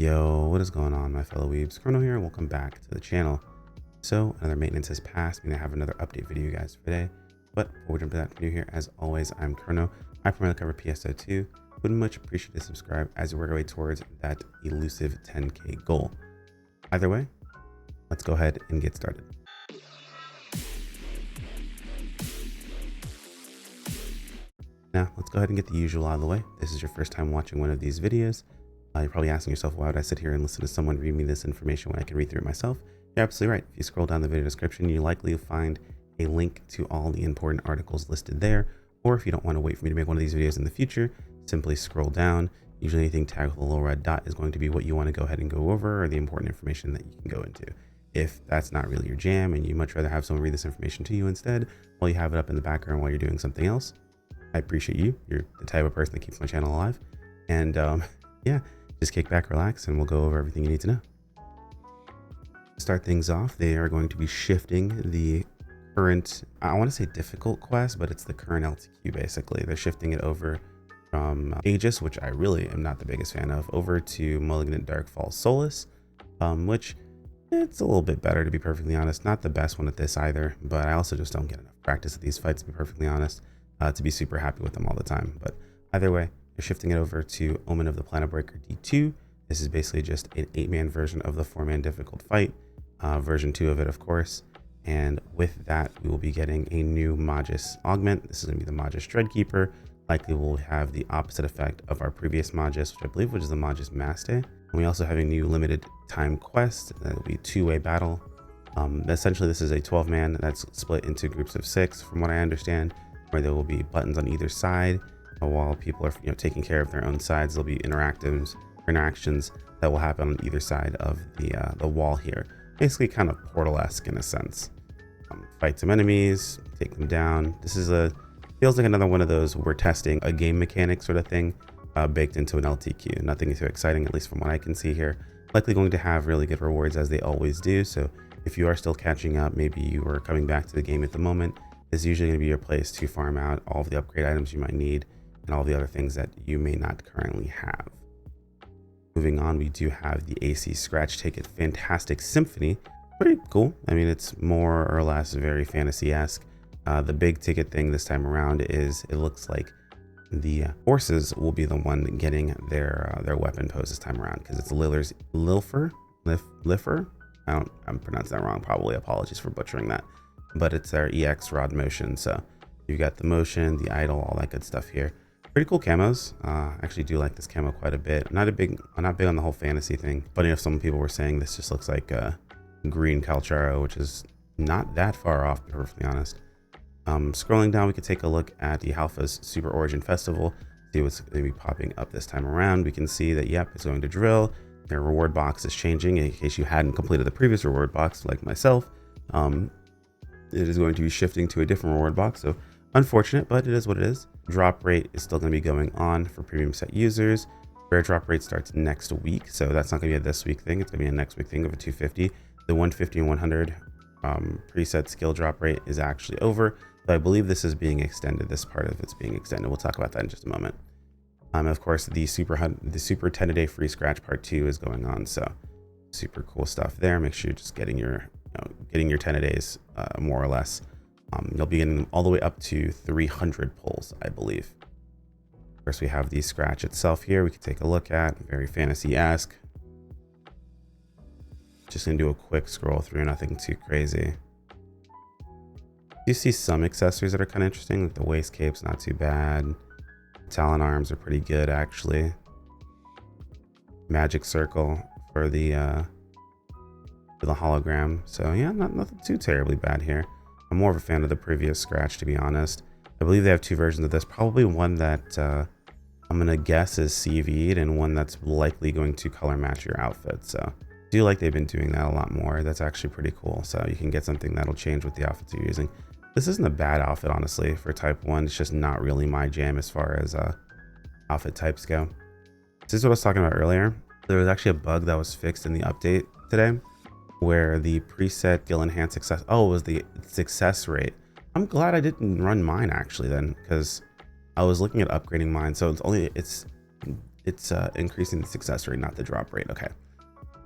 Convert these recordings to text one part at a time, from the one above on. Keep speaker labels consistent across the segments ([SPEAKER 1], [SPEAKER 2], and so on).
[SPEAKER 1] Yo, what is going on, my fellow weebs? Chrono here, and welcome back to the channel. So, another maintenance has passed, and I have another update video you guys for today. But before we jump to that video here, as always, I'm Chrono. I primarily cover PSO2. Would much appreciate to subscribe as we work our way towards that elusive 10K goal. Either way, let's go ahead and get started. Now, let's go ahead and get the usual out of the way. This is your first time watching one of these videos. You're probably asking yourself, why would I sit here and listen to someone read me this information when I can read through it myself? You're absolutely right. If you scroll down the video description, you likely find a link to all the important articles listed there. Or if you don't want to wait for me to make one of these videos in the future, simply scroll down. Usually anything tagged with a little red dot is going to be what you want to go ahead and go over, or the important information that you can go into. If that's not really your jam and you'd much rather have someone read this information to you instead, while you have it up in the background while you're doing something else, I appreciate you. You're the type of person that keeps my channel alive. And yeah, just kick back, relax, and we'll go over everything you need to know. To start things off, they are going to be shifting the current, I want to say difficult quest, but it's the current LTQ basically. They're shifting it over from Aegis, which I really am not the biggest fan of, over to Malignant Darkfall Solace, which it's a little bit better, to be perfectly honest. Not the best one at this either, but I also just don't get enough practice at these fights, to be perfectly honest, to be super happy with them all the time. But either way, they're shifting it over to Omen of the Planet Breaker D2. This is basically just an 8-man version of the 4-man difficult fight, version 2 of it, of course. And with that, we will be getting a new Magis augment. This is going to be the Magis Dreadkeeper. Likely will have the opposite effect of our previous Magis, which I believe was the Magis Master. And we also have a new limited time quest that will be 2-way battle. Essentially, this is a 12-man that's split into groups of 6, from what I understand, where there will be buttons on either side. While people are taking care of their own sides, there'll be interactions that will happen on either side of the wall here. Basically kind of Portal-esque in a sense. Fight some enemies, take them down. This is feels like another one of those we're testing a game mechanic sort of thing, baked into an LTQ. Nothing too exciting, at least from what I can see here. Likely going to have really good rewards as they always do. So if you are still catching up, maybe you are coming back to the game at the moment, this is usually going to be your place to farm out all of the upgrade items you might need and all the other things that you may not currently have. Moving on, we do have the AC Scratch Ticket Fantastic Symphony. Pretty cool. I mean, it's more or less very fantasy-esque. The big ticket thing this time around is it looks like the horses will be the one getting their weapon pose this time around, because it's Liffer. I'm pronouncing that wrong, probably. Apologies for butchering that. But it's their EX rod motion. So you've got the motion, the idle, all that good stuff here. Pretty cool camos. I actually do like this camo quite a bit. I'm not big on the whole fantasy thing. Funny enough, some people were saying this just looks like green Calcharo, which is not that far off, to be perfectly honest. Scrolling down, we could take a look at the Halpha Super Origin Festival, see what's going to be popping up this time around. We can see that, yep, it's going to drill. Their reward box is changing. In case you hadn't completed the previous reward box, like myself, it is going to be shifting to a different reward box. So unfortunate, but it is what it is. Drop rate is still going to be going on for premium set users. Rare drop rate starts next week, so that's not going to be a this week thing. It's going to be a next week thing of a 250. The 150 and 100 preset skill drop rate is actually over, but I believe this is being extended. This part of it's being extended. We'll talk about that in just a moment. Of course, the super 10-a-day free scratch part 2 is going on, so super cool stuff there. Make sure you're just getting your 10-a-days more or less. You'll be getting them all the way up to 300 pulls, I believe. Of course, we have the scratch itself here. We can take a look at. Very fantasy-esque. Just gonna do a quick scroll through, nothing too crazy. You see some accessories that are kind of interesting, like the waist cape's not too bad. Talon arms are pretty good, actually. Magic circle for the hologram. So yeah, nothing too terribly bad here. I'm more of a fan of the previous scratch, to be honest. I believe they have 2 versions of this. Probably one that I'm gonna guess is CV'd, and one that's likely going to color match your outfit. So I do like they've been doing that a lot more. That's actually pretty cool. So you can get something that'll change with the outfits you're using. This isn't a bad outfit, honestly, for type 1. It's just not really my jam as far as outfit types go. This is what I was talking about earlier. There was actually a bug that was fixed in the update today, where the preset skill enhanced success, it was the success rate. I'm glad I didn't run mine actually then, because I was looking at upgrading mine. So it's it's increasing the success rate, not the drop rate. Okay.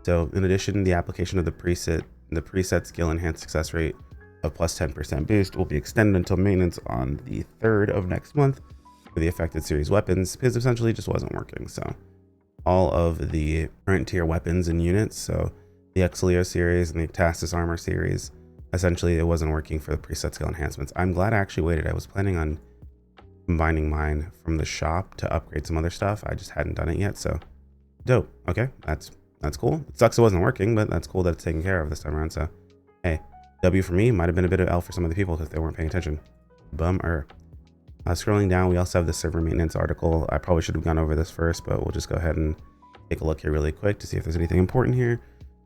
[SPEAKER 1] So in addition, the application of the preset skill enhanced success rate of plus 10% boost will be extended until maintenance on the 3rd of next month for the affected series weapons, because essentially it just wasn't working. So all of the current tier weapons and units, so the Exilio series and the Tastus armor series, essentially it wasn't working for the preset skill enhancements. I'm glad I actually waited. I was planning on combining mine from the shop to upgrade some other stuff. I just hadn't done it yet, so dope. Okay, that's cool. It sucks it wasn't working, but that's cool that it's taken care of this time around. So hey, W for me. Might have been a bit of L for some of the people because they weren't paying attention. Bummer. Scrolling down, we also have the server maintenance article. I probably should have gone over this first, but we'll just go ahead and take a look here really quick to see if there's anything important here.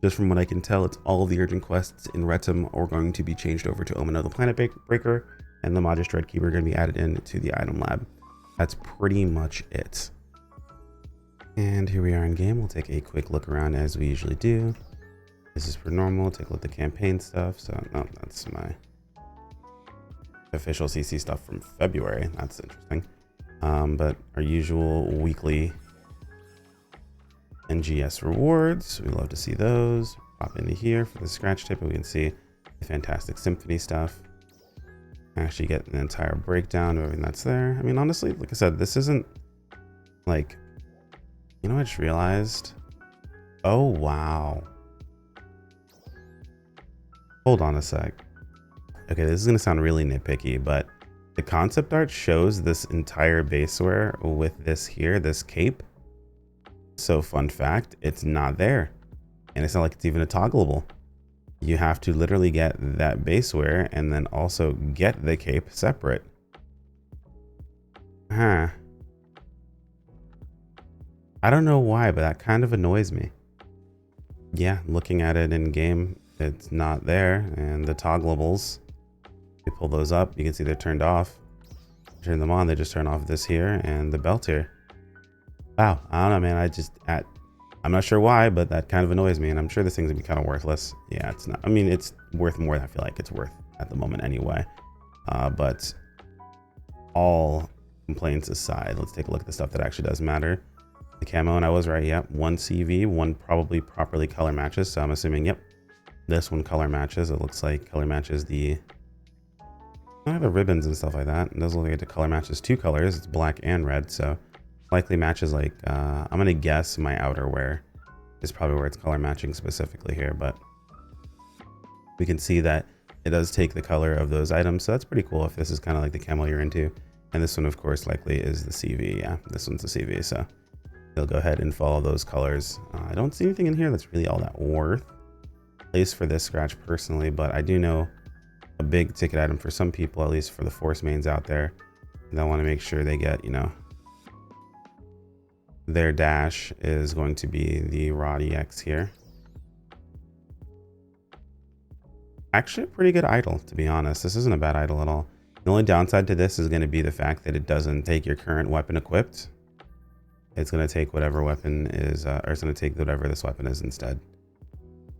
[SPEAKER 1] Just from what I can tell, it's all of the urgent quests in Retum are going to be changed over to Omen of the Planet Breaker, and the Modest Dreadkeeper are going to be added into the item lab. That's pretty much it. And here we are in game. We'll take a quick look around as we usually do. This is for normal. Take a look at the campaign stuff. So, no, that's my official CC stuff from February. That's interesting. But our usual weekly NGS rewards. We love to see those. Pop into here for the scratch tip, and we can see the fantastic Symphony stuff. Actually get an entire breakdown of everything that's there. I mean, honestly, like I said, this isn't like, you know, I just realized. Oh, wow. Hold on a sec. Okay, this is going to sound really nitpicky, but the concept art shows this entire baseware with this here, this cape. So fun fact, it's not there. And it's not like it's even a toggleable. You have to literally get that baseware and then also get the cape separate. Huh. I don't know why, but that kind of annoys me. Yeah, looking at it in game, it's not there. And the toggleables, you pull those up, you can see they're turned off. Turn them on, they just turn off this here and the belt here. Wow, I don't know, man. I'm not sure why, but that kind of annoys me, and I'm sure this thing's gonna be kind of worthless. Yeah, it's not. I mean, it's worth more than I feel like it's worth at the moment anyway. But all complaints aside, let's take a look at the stuff that actually does matter. The camo, and I was right. Yep, one CV, one probably properly color matches. So I'm assuming, yep, this one color matches. It looks like color matches the ribbons and stuff like that. It doesn't look like it color matches two colors. It's black and red, so likely matches like I'm gonna guess my outerwear is probably where it's color matching specifically here, but we can see that it does take the color of those items, so that's pretty cool if this is kind of like the camo you're into. And this one, of course, likely is the CV. Yeah, this one's the CV, so you'll go ahead and follow those colors. I don't see anything in here that's really all that worth place for this scratch personally, but I do know a big ticket item for some people, at least for the force mains out there, they'll want to make sure they get, you know, their dash is going to be the Rod EX here. Actually, a pretty good idle, to be honest. This isn't a bad idle at all. The only downside to this is going to be the fact that it doesn't take your current weapon equipped. It's going to take whatever weapon is, or it's going to take whatever this weapon is instead.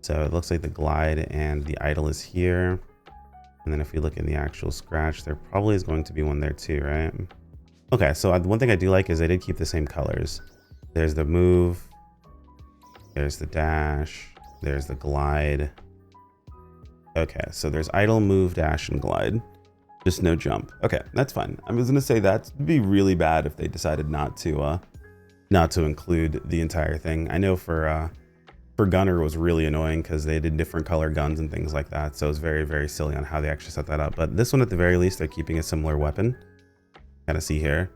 [SPEAKER 1] So it looks like the glide and the idle is here. And then if we look in the actual scratch, there probably is going to be one there too, right? Okay, so one thing I do like is they did keep the same colors. There's the move, there's the dash, there's the glide. Okay, so there's idle, move, dash, and glide. Just no jump. Okay, that's fine. I was gonna say that'd be really bad if they decided not to include the entire thing. I know for Gunner was really annoying because they did different color guns and things like that. So it was very, very silly on how they actually set that up. But this one, at the very least, they're keeping a similar weapon. Gotta see here.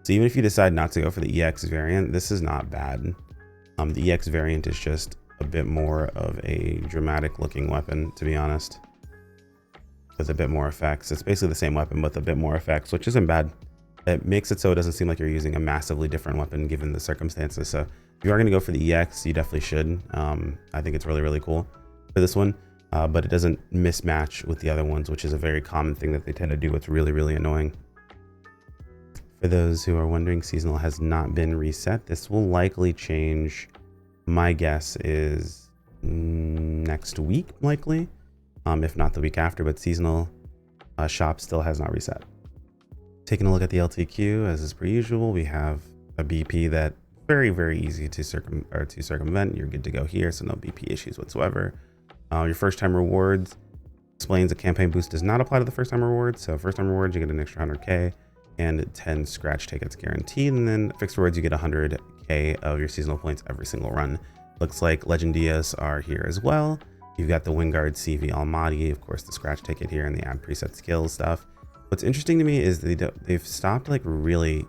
[SPEAKER 1] So even if you decide not to go for the EX variant, this is not bad. The EX variant is just a bit more of a dramatic looking weapon, to be honest, with a bit more effects. It's basically the same weapon with a bit more effects, which isn't bad. It makes it so it doesn't seem like you're using a massively different weapon given the circumstances. So if you are going to go for the EX, you definitely should. I think it's really, really cool for this one, but it doesn't mismatch with the other ones, which is a very common thing that they tend to do. It's really, really annoying. For those who are wondering, seasonal has not been reset. This will likely change. My guess is next week, likely, if not the week after, but seasonal shop still has not reset. Taking a look at the LTQ, as is per usual, we have a BP that very, very easy to circumvent. You're good to go here, so no BP issues whatsoever. Your first time rewards explains a campaign boost does not apply to the first time rewards. So first time rewards, you get an extra 100K and 10 scratch tickets guaranteed. And then fixed rewards, you get 100K of your seasonal points every single run. Looks like Legendias are here as well. You've got the Wingard CV Almaty, of course, the scratch ticket here and the add preset skills stuff. What's interesting to me is they've stopped like really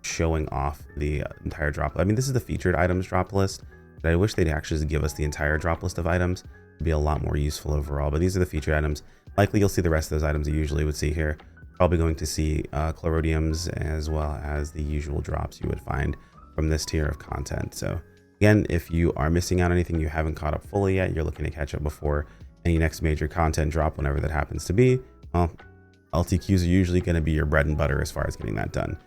[SPEAKER 1] showing off the entire drop. I mean, this is the featured items drop list, but I wish they'd actually give us the entire drop list of items. It'd be a lot more useful overall, but these are the featured items. Likely you'll see the rest of those items you usually would see here. Probably going to see Chlorodiums as well as the usual drops you would find from this tier of content. So again, if you are missing out on anything, you haven't caught up fully yet, you're looking to catch up before any next major content drop, whenever that happens to be, well, LTQs are usually going to be your bread and butter as far as getting that done.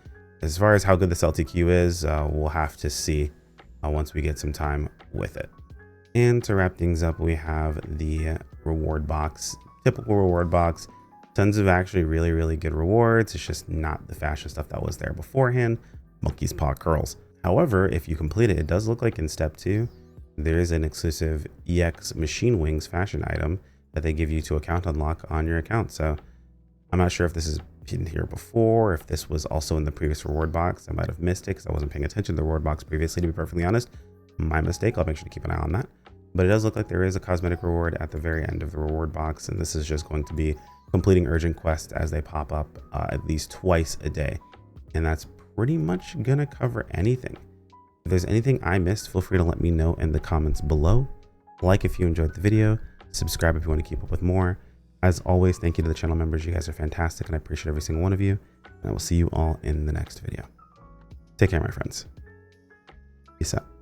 [SPEAKER 1] As far as how good this LTQ is, we'll have to see once we get some time with it. And to wrap things up, we have the reward box, typical reward box. Tons of actually really, really good rewards. It's just not the fashion stuff that was there beforehand. Monkey's paw curls. However, if you complete it, it does look like in step 2, there is an exclusive EX Machine Wings fashion item that they give you to account unlock on your account. So I'm not sure if this has been here before, if this was also in the previous reward box. I might have missed it because I wasn't paying attention to the reward box previously, to be perfectly honest. My mistake. I'll make sure to keep an eye on that. But it does look like there is a cosmetic reward at the very end of the reward box, and this is just going to be completing urgent quests as they pop up at least twice a day. And that's pretty much gonna cover anything. If there's anything I missed, feel free to let me know in the comments below. Like if you enjoyed the video, subscribe if you want to keep up with more. As always, thank you to the channel members. You guys are fantastic and I appreciate every single one of you. And I will see you all in the next video. Take care, my friends. Peace out.